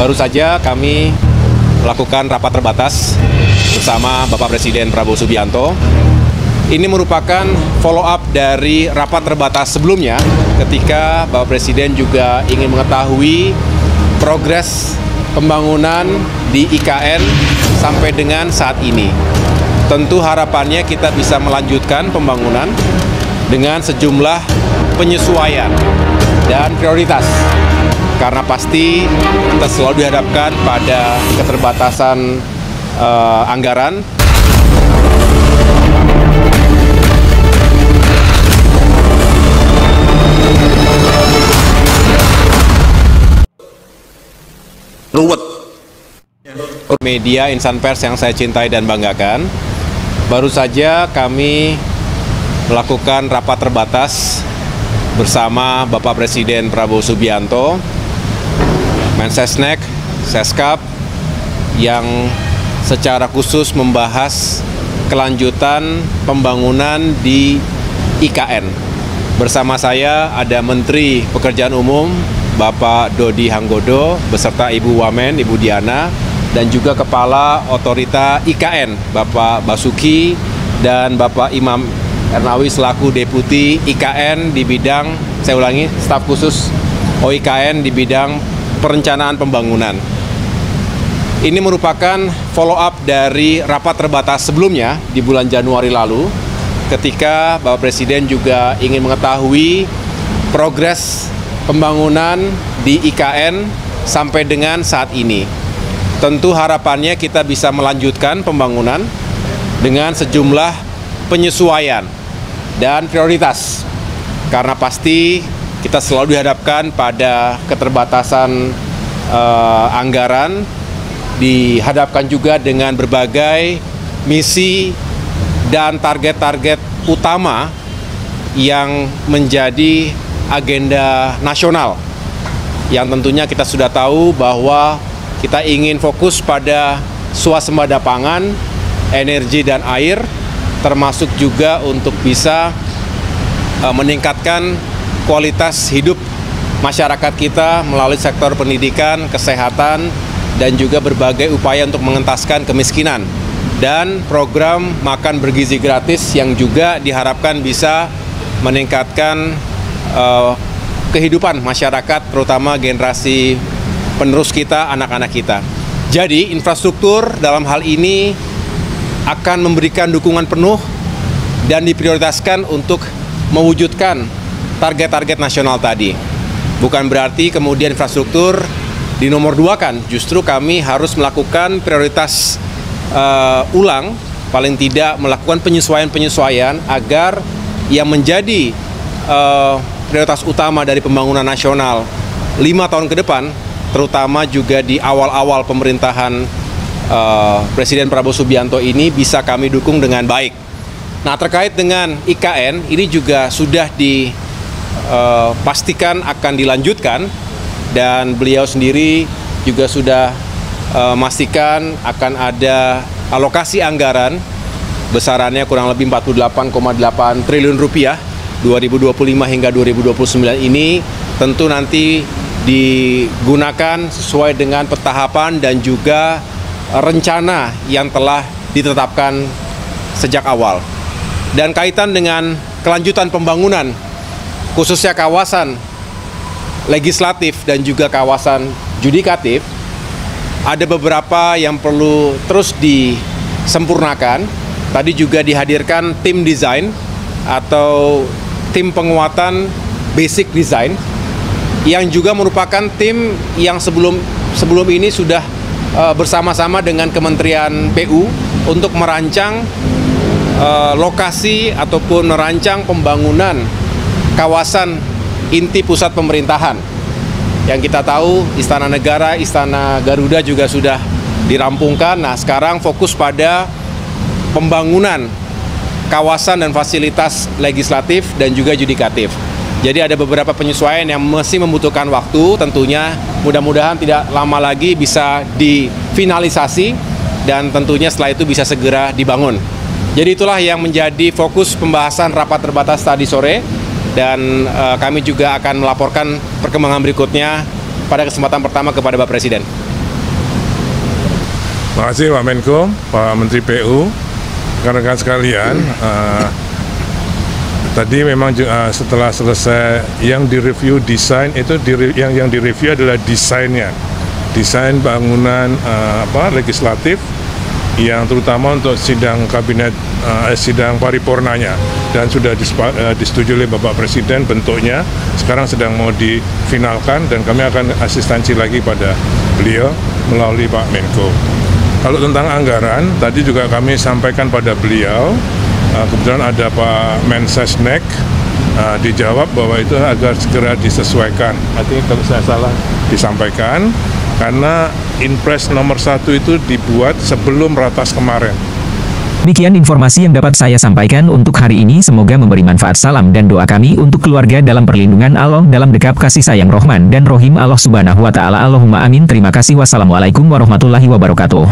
Baru saja kami melakukan rapat terbatas bersama Bapak Presiden Prabowo Subianto. Ini merupakan follow up dari rapat terbatas sebelumnya ketika Bapak Presiden juga ingin mengetahui progres pembangunan di IKN sampai dengan saat ini. Tentu harapannya kita bisa melanjutkan pembangunan dengan sejumlah penyesuaian dan prioritas. Karena pasti kita selalu dihadapkan pada keterbatasan anggaran. Ruwet. Media insan pers yang saya cintai dan banggakan, baru saja kami melakukan rapat terbatas bersama Bapak Presiden Prabowo Subianto, Mensesnek, Seskap, yang secara khusus membahas kelanjutan pembangunan di IKN. Bersama saya ada Menteri Pekerjaan Umum, Bapak Dodi Hanggodo, beserta Ibu Wamen, Ibu Diana, dan juga Kepala Otorita IKN, Bapak Basuki, dan Bapak Imam Ernawi selaku Deputi IKN di bidang, saya ulangi, staf khusus OIKN di bidang perencanaan pembangunan. Ini merupakan follow up dari rapat terbatas sebelumnya di bulan Januari lalu ketika Bapak Presiden juga ingin mengetahui progres pembangunan di IKN sampai dengan saat ini. Tentu harapannya kita bisa melanjutkan pembangunan dengan sejumlah penyesuaian dan prioritas. Karena pasti kita selalu dihadapkan pada keterbatasan anggaran, dihadapkan juga dengan berbagai misi dan target-target utama yang menjadi agenda nasional. Yang tentunya kita sudah tahu bahwa kita ingin fokus pada swasembada pangan, energi dan air, termasuk juga untuk bisa meningkatkan kualitas hidup masyarakat kita melalui sektor pendidikan, kesehatan, dan juga berbagai upaya untuk mengentaskan kemiskinan. Dan program makan bergizi gratis yang juga diharapkan bisa meningkatkan kehidupan masyarakat, terutama generasi penerus kita, anak-anak kita. Jadi infrastruktur dalam hal ini akan memberikan dukungan penuh dan diprioritaskan untuk mewujudkan target-target nasional tadi. Bukan berarti kemudian infrastruktur dinomor duakan, justru kami harus melakukan prioritas ulang, paling tidak melakukan penyesuaian-penyesuaian agar yang menjadi prioritas utama dari pembangunan nasional 5 tahun ke depan, terutama juga di awal-awal pemerintahan Presiden Prabowo Subianto ini bisa kami dukung dengan baik. Nah, terkait dengan IKN, ini juga sudah dipastikan akan dilanjutkan, dan beliau sendiri juga sudah memastikan akan ada alokasi anggaran besarannya kurang lebih 48,8 triliun rupiah 2025 hingga 2029 ini tentu nanti digunakan sesuai dengan petahapan dan juga rencana yang telah ditetapkan sejak awal. Dan kaitan dengan kelanjutan pembangunan, khususnya kawasan legislatif dan juga kawasan yudikatif, ada beberapa yang perlu terus disempurnakan. Tadi juga dihadirkan tim desain atau tim penguatan basic design, yang juga merupakan tim yang sebelum ini sudah bersama-sama dengan Kementerian PU untuk merancang lokasi ataupun merancang pembangunan kawasan inti pusat pemerintahan. Yang kita tahu Istana Negara, Istana Garuda juga sudah dirampungkan. Nah, sekarang fokus pada pembangunan kawasan dan fasilitas legislatif dan juga yudikatif. Jadi ada beberapa penyesuaian yang masih membutuhkan waktu, tentunya mudah-mudahan tidak lama lagi bisa difinalisasi dan tentunya setelah itu bisa segera dibangun. Jadi itulah yang menjadi fokus pembahasan rapat terbatas tadi sore, dan kami juga akan melaporkan perkembangan berikutnya pada kesempatan pertama kepada Bapak Presiden. Terima kasih Pak Menko, Pak Menteri PU, rekan-rekan sekalian. Tadi memang setelah selesai yang direview desain itu yang direview adalah desainnya, desain bangunan legislatif yang terutama untuk sidang kabinet, sidang paripurnanya, dan sudah disetujui oleh Bapak Presiden bentuknya. Sekarang sedang mau difinalkan dan kami akan asistensi lagi pada beliau melalui Pak Menko. Kalau tentang anggaran, tadi juga kami sampaikan pada beliau, kebetulan ada Pak Mensesnek, dijawab bahwa itu agar segera disesuaikan. Artinya kalau saya salah disampaikan, karena Inpres nomor 1 itu dibuat sebelum Ratas kemarin. Demikian informasi yang dapat saya sampaikan untuk hari ini. Semoga memberi manfaat. Salam dan doa kami untuk keluarga dalam perlindungan Allah, dalam dekap kasih sayang Rahman dan Rohim Allah Subhanahu wa Ta'ala. Allahumma amin. Terima kasih. Wassalamualaikum warahmatullahi wabarakatuh.